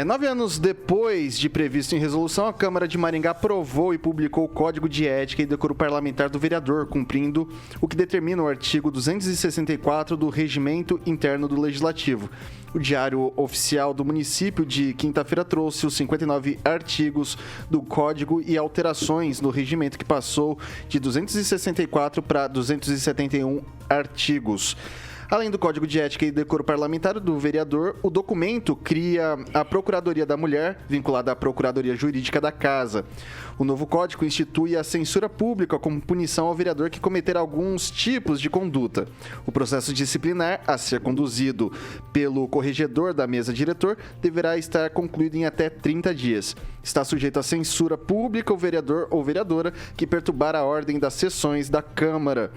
9 anos depois de previsto em resolução, a Câmara de Maringá aprovou e publicou o Código de Ética e Decoro Parlamentar do Vereador, cumprindo o que determina o artigo 264 do Regimento Interno do Legislativo. O Diário Oficial do Município de quinta-feira trouxe os 59 artigos do Código e alterações no regimento, que passou de 264 para 271 artigos. Além do Código de Ética e Decoro Parlamentar do Vereador, o documento cria a Procuradoria da Mulher, vinculada à Procuradoria Jurídica da Casa. O novo código institui a censura pública como punição ao vereador que cometer alguns tipos de conduta. O processo disciplinar, a ser conduzido pelo corregedor da mesa diretor, deverá estar concluído em até 30 dias. Está sujeito à censura pública o vereador ou vereadora que perturbar a ordem das sessões da Câmara,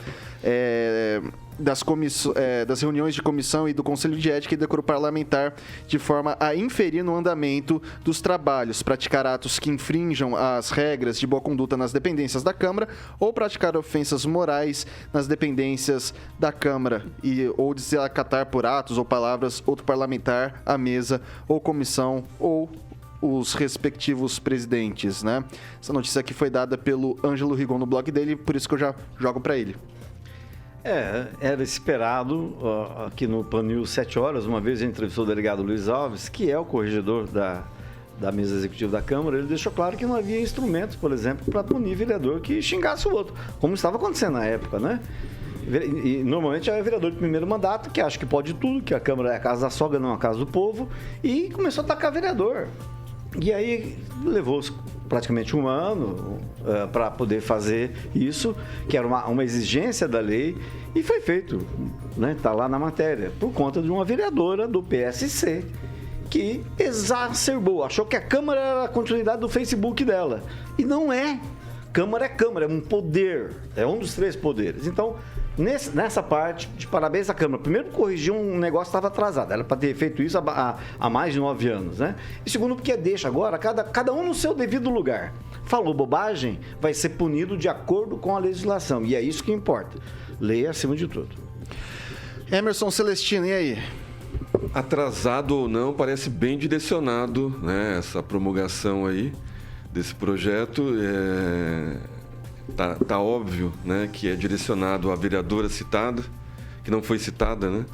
das reuniões de comissão e do Conselho de Ética e Decoro Parlamentar, de forma a inferir no andamento dos trabalhos, praticar atos que infrinjam as regras de boa conduta nas dependências da Câmara ou praticar ofensas morais nas dependências da Câmara ou desacatar por atos ou palavras outro parlamentar, a mesa ou comissão ou os respectivos presidentes, né? Essa notícia aqui foi dada pelo Ângelo Rigon no blog dele, por isso que eu já jogo para ele. Era esperado, aqui no Pan News 7 horas, uma vez entrevistou o delegado Luiz Alves, que é o corregedor da mesa executiva da Câmara. Ele deixou claro que não havia instrumentos, por exemplo, para punir vereador que xingasse o outro, como estava acontecendo na época, né? E normalmente é o vereador de primeiro mandato que acha que pode tudo, que a Câmara é a casa da sogra, não a casa do povo, e começou a atacar vereador. E aí levou praticamente um ano para poder fazer isso, que era uma exigência da lei, e foi feito, né? Está lá na matéria, por conta de uma vereadora do PSC que exacerbou, achou que a Câmara era a continuidade do Facebook dela. E não é. Câmara é Câmara, é um poder, é um dos 3 poderes. Então, nessa parte, de parabéns à Câmara. Primeiro, corrigir um negócio que estava atrasado. Era para ter feito isso há mais de 9 anos, né? E segundo, porque deixa agora cada um no seu devido lugar. Falou bobagem, vai ser punido de acordo com a legislação. E é isso que importa. Lei acima de tudo. Emerson Celestino, e aí? Atrasado ou não, parece bem direcionado, né, essa promulgação aí desse projeto. Tá óbvio, né, que é direcionado à vereadora citada, que não foi citada, né,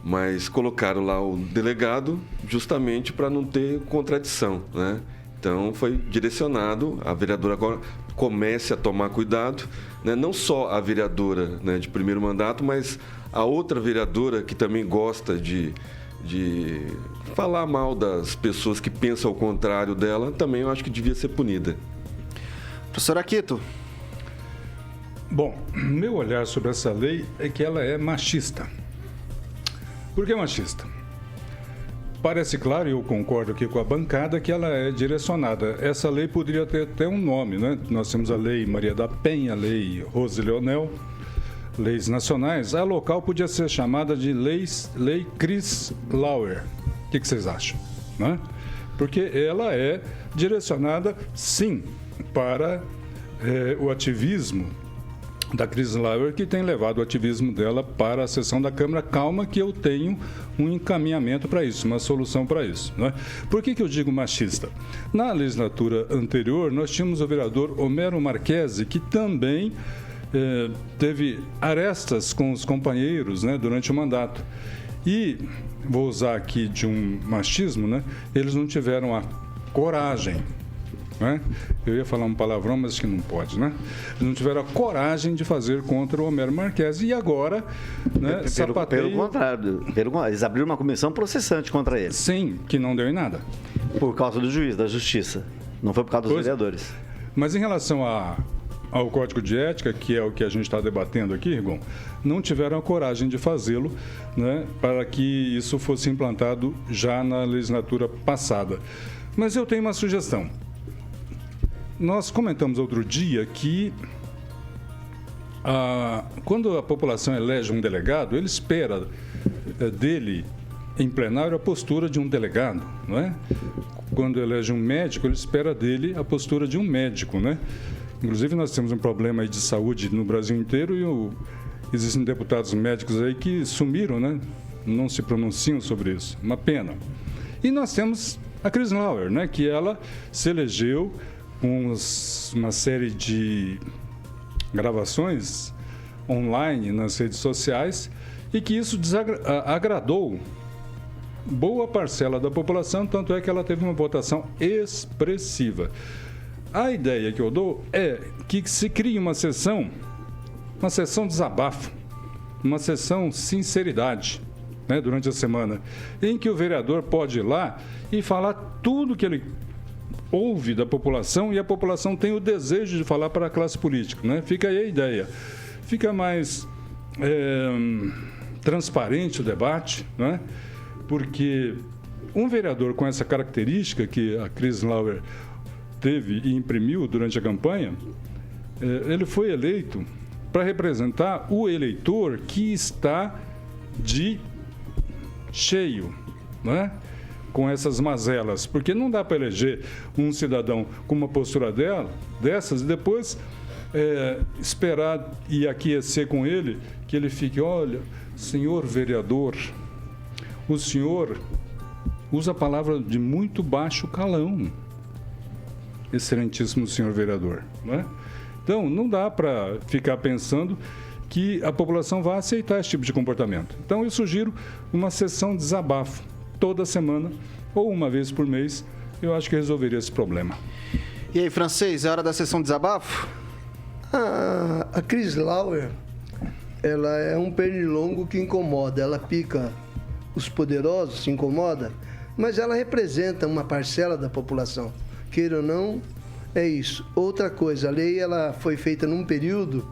mas colocaram lá o delegado justamente para não ter contradição, né? Então foi direcionado, a vereadora agora comece a tomar cuidado, né, não só a vereadora, né, de primeiro mandato, mas a outra vereadora que também gosta de falar mal das pessoas que pensam ao contrário dela, também eu acho que devia ser punida. Professor Aquito. Bom, meu olhar sobre essa lei é que ela é machista. Por que machista? Parece claro, e eu concordo aqui com a bancada, que ela é direcionada. Essa lei poderia ter até um nome, né? Nós temos a Lei Maria da Penha, a Lei Rose Leonel, leis nacionais. A local podia ser chamada de Lei Chris Lauer. O que vocês acham? Né? Porque ela é direcionada, sim, para o ativismo da Chris Lauer, que tem levado o ativismo dela para a sessão da Câmara. Calma que eu tenho um encaminhamento para isso, uma solução para isso. Né? Por que eu digo machista? Na legislatura anterior, nós tínhamos o vereador Homero Marchesi, que também teve arestas com os companheiros, né, durante o mandato. E, vou usar aqui de um machismo, né, eles não tiveram a coragem, né? Eu ia falar um palavrão, mas acho que não pode, né? Eles não tiveram a coragem de fazer contra o Homero Marchesi e agora, né, pelo contrário, eles abriram uma comissão processante contra ele. Sim, que não deu em nada. Por causa do juiz, da justiça. Não foi por causa dos vereadores. Mas em relação ao Código de Ética, que é o que a gente está debatendo aqui, Rigon, não tiveram a coragem de fazê-lo, né, para que isso fosse implantado já na legislatura passada. Mas eu tenho uma sugestão. Nós comentamos outro dia que quando a população elege um delegado, ele espera dele em plenário a postura de um delegado, não é? Quando elege um médico, ele espera dele a postura de um médico, né? Inclusive, nós temos um problema aí de saúde no Brasil inteiro e existem deputados médicos aí que sumiram, né? Não se pronunciam sobre isso. Uma pena. E nós temos a Cris Lauer, né, que ela se elegeu com uma série de gravações online nas redes sociais e que isso agradou boa parcela da população, tanto é que ela teve uma votação expressiva. A ideia que eu dou é que se crie uma sessão desabafo, uma sessão sinceridade, né, durante a semana, em que o vereador pode ir lá e falar tudo que ele ouve da população e a população tem o desejo de falar para a classe política, né? Fica aí a ideia. Fica mais transparente o debate, né? Porque um vereador com essa característica que a Cris Lauer teve e imprimiu durante a campanha, ele foi eleito para representar o eleitor que está de cheio, né, com essas mazelas, porque não dá para eleger um cidadão com uma postura dessas e depois esperar e aquecer com ele, que ele fique, olha, senhor vereador, o senhor usa a palavra de muito baixo calão, excelentíssimo senhor vereador, né? Então, não dá para ficar pensando que a população vai aceitar esse tipo de comportamento. Então, eu sugiro uma sessão de desabafo toda semana ou uma vez por mês. Eu acho que resolveria esse problema. E aí, Francês, é hora da sessão de desabafo? A Cris Lauer, ela é um pernilongo que incomoda. Ela pica os poderosos, se incomoda, mas ela representa uma parcela da população. Queira ou não, é isso. Outra coisa, a lei ela foi feita num período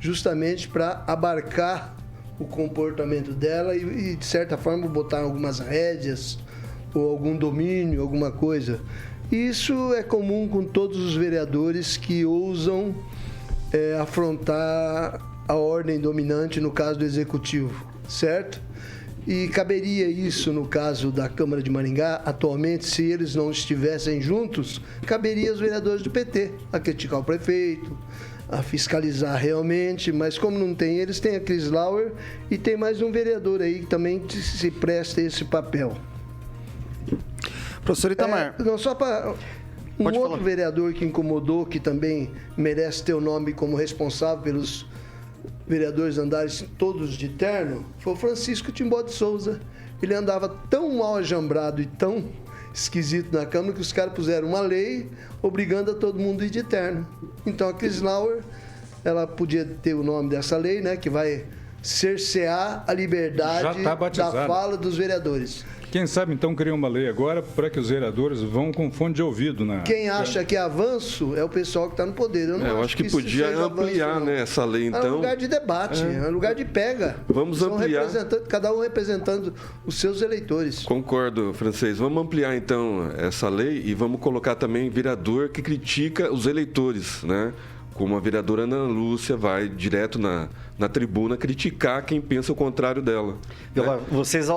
justamente para abarcar o comportamento dela e, de certa forma, botar algumas rédeas ou algum domínio, alguma coisa. Isso é comum com todos os vereadores que ousam afrontar a ordem dominante, no caso do Executivo, certo? E caberia isso no caso da Câmara de Maringá, atualmente, se eles não estivessem juntos, caberia aos vereadores do PT a criticar o prefeito, a fiscalizar realmente, mas como não tem eles, tem a Cris Lauer e tem mais um vereador aí que também se presta esse papel. Professor Itamar. Não, só para outro vereador que incomodou, que também merece ter o nome como responsável pelos vereadores andarem todos de terno, foi o Francisco Timbó de Souza. Ele andava tão mal ajambrado e tão esquisito na Câmara que os caras puseram uma lei obrigando a todo mundo a ir de terno. Então a Cris Lauer, ela podia ter o nome dessa lei, né, que vai cercear a liberdade da fala dos vereadores. Quem sabe, então, criar uma lei agora para que os vereadores vão com fone de ouvido. Quem acha que é avanço é o pessoal que está no poder. Eu acho que podia ampliar avanço, né, essa lei, então. É um lugar de debate, é um lugar de pega. Vamos ampliar. Cada um representando os seus eleitores. Concordo, Francês. Vamos ampliar, então, essa lei e vamos colocar também vereador que critica os eleitores, né? Como a vereadora Ana Lúcia vai direto na tribuna criticar quem pensa o contrário dela. Né?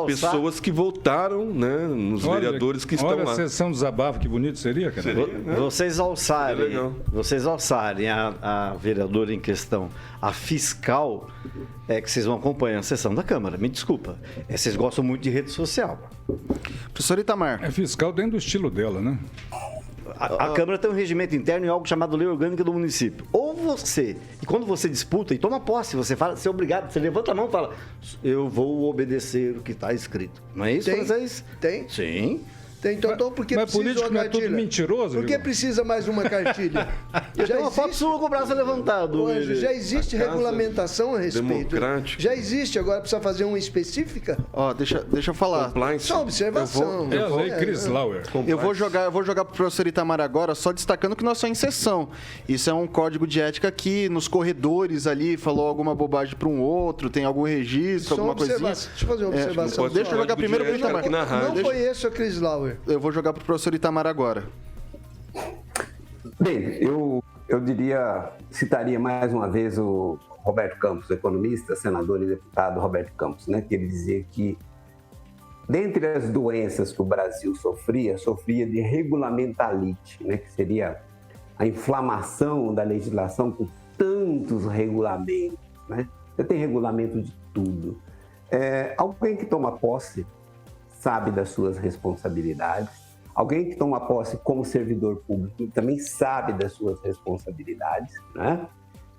Pessoas que votaram, né, nos vereadores que estão lá. Olha a sessão desabafo, que bonito seria, cara. Seria, né? Vocês alçarem a vereadora em questão, a fiscal, que vocês vão acompanhar a sessão da Câmara. Me desculpa. Vocês gostam muito de rede social. Professor Itamar. É fiscal dentro do estilo dela, né? A Câmara tem um regimento interno e algo chamado Lei Orgânica do Município. Ou você, e quando você disputa e toma posse, você fala, você é obrigado, você levanta a mão e fala, eu vou obedecer o que está escrito. Não é isso, Francês? Tem. Sim. Tem, então, porque mas político não é tudo mentiroso? Por que precisa mais uma cartilha? Já uma foto sua com o braço levantado. Hoje, já existe regulamentação a respeito. Democrático. Já existe, agora precisa fazer uma específica. Deixa eu falar. Compliance. Só observação. É a lei Cris Lauer. Eu vou jogar pro professor Itamar agora, só destacando que nós somos em sessão. Isso é um código de ética que nos corredores ali falou alguma bobagem para um outro, tem algum registro, alguma coisinha. Deixa eu fazer uma observação. Deixa eu jogar primeiro pro Itamar. Não conheço a Cris Lauer. Eu vou jogar pro professor Itamar agora. Bem, eu citaria mais uma vez o Roberto Campos, o economista, senador e deputado Roberto Campos, né, que ele dizia que, dentre as doenças que o Brasil sofria de regulamentalite, né, que seria a inflamação da legislação com tantos regulamentos, né? Você tem regulamento de tudo. Alguém que toma posse sabe das suas responsabilidades, alguém que toma posse como servidor público também sabe das suas responsabilidades, né?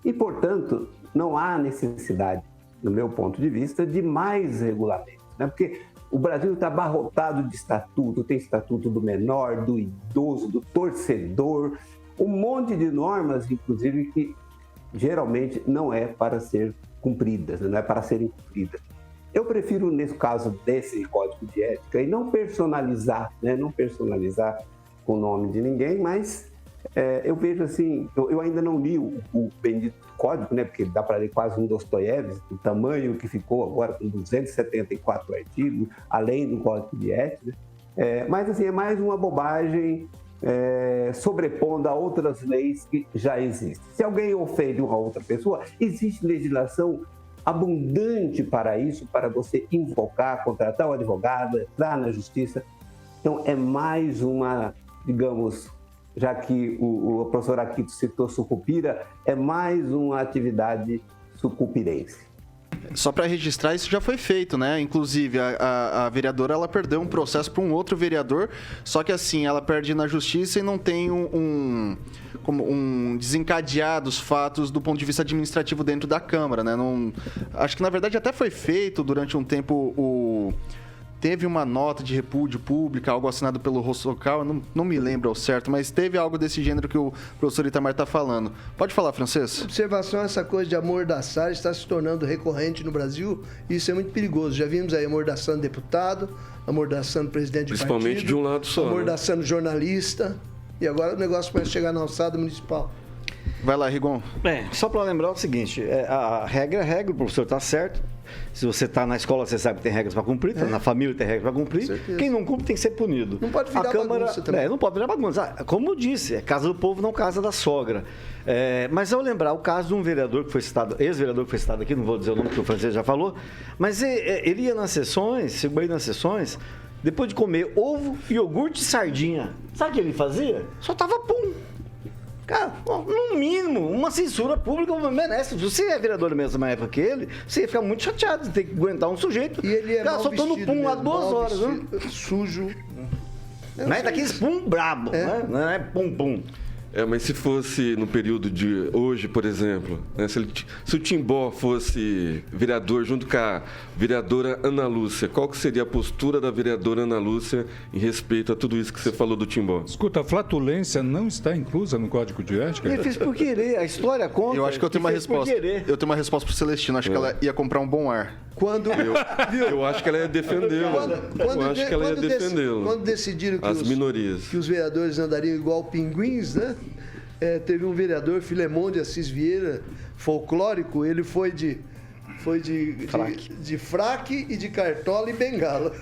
E, portanto, não há necessidade, no meu ponto de vista, de mais regulamentos, né? Porque o Brasil está abarrotado de estatuto, tem estatuto do menor, do idoso, do torcedor, um monte de normas, inclusive, que geralmente não é para ser cumpridas, não é para serem cumpridas. Eu prefiro, nesse caso desse código de ética, e não personalizar, né? Não personalizar com o nome de ninguém, mas eu vejo assim, eu ainda não li o bendito código, né? Porque dá para ler quase um Dostoiévski, o tamanho que ficou agora com 274 artigos, além do código de ética. Mas assim, é mais uma bobagem sobrepondo a outras leis que já existem. Se alguém ofende uma outra pessoa, existe legislação abundante para isso, para você invocar, contratar um advogado, entrar na justiça. Então, é mais uma, digamos, já que o professor Aquito citou sucupira, é mais uma atividade sucupirense. Só para registrar, isso já foi feito, né? Inclusive, a vereadora, ela perdeu um processo para um outro vereador, só que assim, ela perde na justiça e não tem um desencadear dos fatos do ponto de vista administrativo dentro da Câmara, né? Acho que, na verdade, até foi feito durante um tempo teve uma nota de repúdio pública, algo assinado pelo Rossocal, não me lembro ao certo, mas teve algo desse gênero que o professor Itamar está falando. Pode falar, Francês? Observação, essa coisa de amordaçar está se tornando recorrente no Brasil e isso é muito perigoso. Já vimos aí amordaçando deputado, amordaçando presidente de partido. Principalmente de um lado só. Amordaçando jornalista. E agora o negócio começa a chegar na alçada municipal. Vai lá, Rigon. Só para lembrar o seguinte, a regra é regra, o professor está certo. Se você está na escola, você sabe que tem regras para cumprir, na família tem regras para cumprir. Certeza. Quem não cumpre tem que ser punido. Não pode virar bagunça também. Não pode virar bagunça. Como eu disse, é casa do povo, não casa da sogra. Mas eu lembrar o caso de um vereador que foi citado, ex-vereador que foi citado aqui, não vou dizer o nome que o Francês já falou, mas ele ia nas sessões, chegou aí nas sessões, depois de comer ovo, iogurte e sardinha. Sabe o que ele fazia? Só tava pum. Cara, no mínimo, uma censura pública merece. Se você é vereador mesmo na época que ele, você ia ficar muito chateado de ter que aguentar um sujeito. E ele é mal soltando vestido pum há mesmo, 2 horas, né? Sujo. Não é daqueles pum brabo, né? Não é pum. Mas se fosse no período de hoje, por exemplo, né, se o Timbó fosse vereador junto com a vereadora Ana Lúcia, qual que seria a postura da vereadora Ana Lúcia em respeito a tudo isso que você falou do Timbó? Escuta, a flatulência não está inclusa no Código de Ética? Ele fez por querer, a história conta. Eu acho que eu tenho uma resposta. Eu tenho uma resposta pro Celestino, acho que ela ia comprar um bom ar. Eu acho que ela ia defendê-lo. Quando decidiram que as minorias. Que os vereadores andariam igual pinguins, né? Teve um vereador, Filemon de Assis Vieira, folclórico, ele foi de fraque e de cartola e bengala.